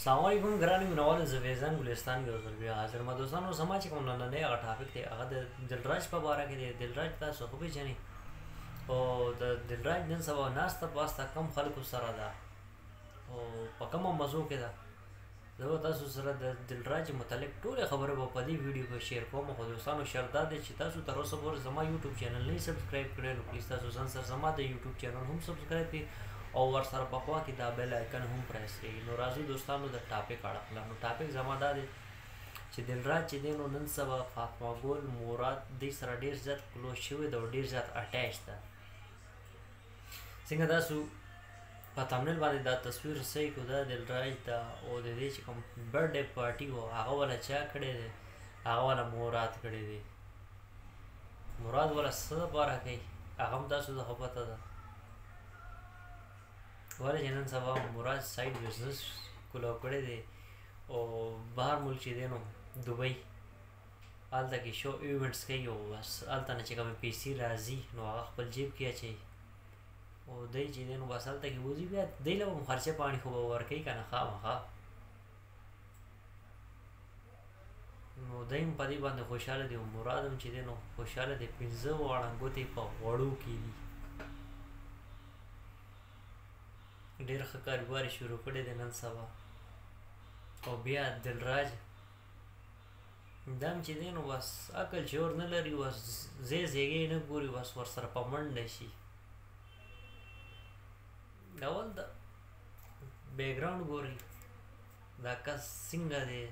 السلام علیکم ګرانو مینوالو، زه فیضان ګلستان یو ځل بیا حاضر ما دوستانو. زما چې کوم نننی هغه ټاپک دی هغه د دلراج په باره کې دی. دلراج تاسو خو پېژنئ، او د دلراج نن سبا ناسته پاسته کم خلکو سره ده او په کومه موضوع کې ده. زه به تاسو سره د دلراج متعلق ټولې خبرې به په دې ویډیو کې شیر کوم. خو دوستانو شرط دا دی چې تاسو تر اوسه پورې زما یوټیوب چینل نه سبسکرایب کړی نو پلیز تاسو ځان سره زما د یوټیوب چینل هم سبسکرایب کړئ او ورسره په خوا کې دا بیل آیکن هم پریس کړئ. نو راځو دوستانو د ټاپک اړخ. نو ټاپک زما دا دی چې دلراج چې دی نو نن سبا فاطمه ګل مراد دې سره ډېر زیات کلوز شوی ده او ډېر زیات اټیچ ده. څنګه تاسو په تمنیل باندې دا تصویر صحیح کړو، دا دلراج ده او د دې چې کوم برډې پارټي و هغه والا چا کړی دی؟ هغه والا مراد کړی دی. مراد والا څه دپاره کوي هغه هم تاسو ته پته ده، ولې چې نن سبا مراد سایډ بزنس کولو کړی دی او بهر ملک چې دی نو دوبۍ هلته کې شو ایونټس کوي او بس هلته نه چې کومې پیسې راځي نو هغه خپل جیب کې اچوي او دی چې دی نو بس هلته کې وځي، بیا دی له هم خرچه پاڼې خو به ورکوي که نه خامخا. نو دی هم په دې باندې خوشحاله دی او مراد هم چې دی نو خوشحاله دی. 15 واړه ګوتې په غوړو کې دي. ډېر ښه کاروبار یې شروع کړی دی نن سبا. او بیا دلراج دا هم چې دی نو بس عقل شعور نه لري، بس ځای ځایګی نه ګوري، بس ورسره په منډه شي. اول د بیکګراونډ ګوري دا کس څنګه دی،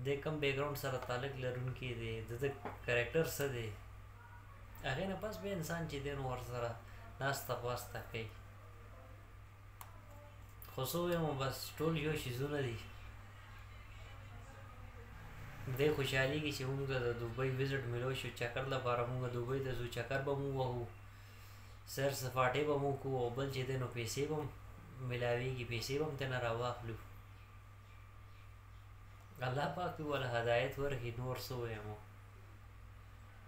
د کوم بیکګراونډ سره تعلق لرونکی دی، د ده کرکټر څه دی، هغې نه پس بیا انسان چې دی نو ورسره ناسته پاسته کوي. خو څه ووایم بس ټول یو شیزونه دي. دی خوشحالېږي چې موږ ته د دوبۍ وزټ میلو شو، چکر لپاره موږ دوبۍ ته ځو، چکر به مو وهو، سیر سپاټې به مو کوو او بل چې دی نو پیسې به هم میلاویږي، پیسې به هم ترېنه راواخلو. الله پاک دې ورله هدایت ورکړي، نور څه ووایم.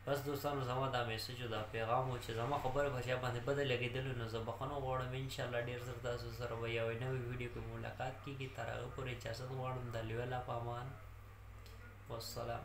بس دوستانو زما دا میسج او دا پیغام و چې زما خبره په چا باندې بده لګېدلې نو زه بخښنه غواړم. انشاءالله ډېر زر تاسو سره به یوې نوې ویډیو کې ملاقات کېږي. تر هغه پورې اجازت غواړم. د لیو الله په امان، والسلام.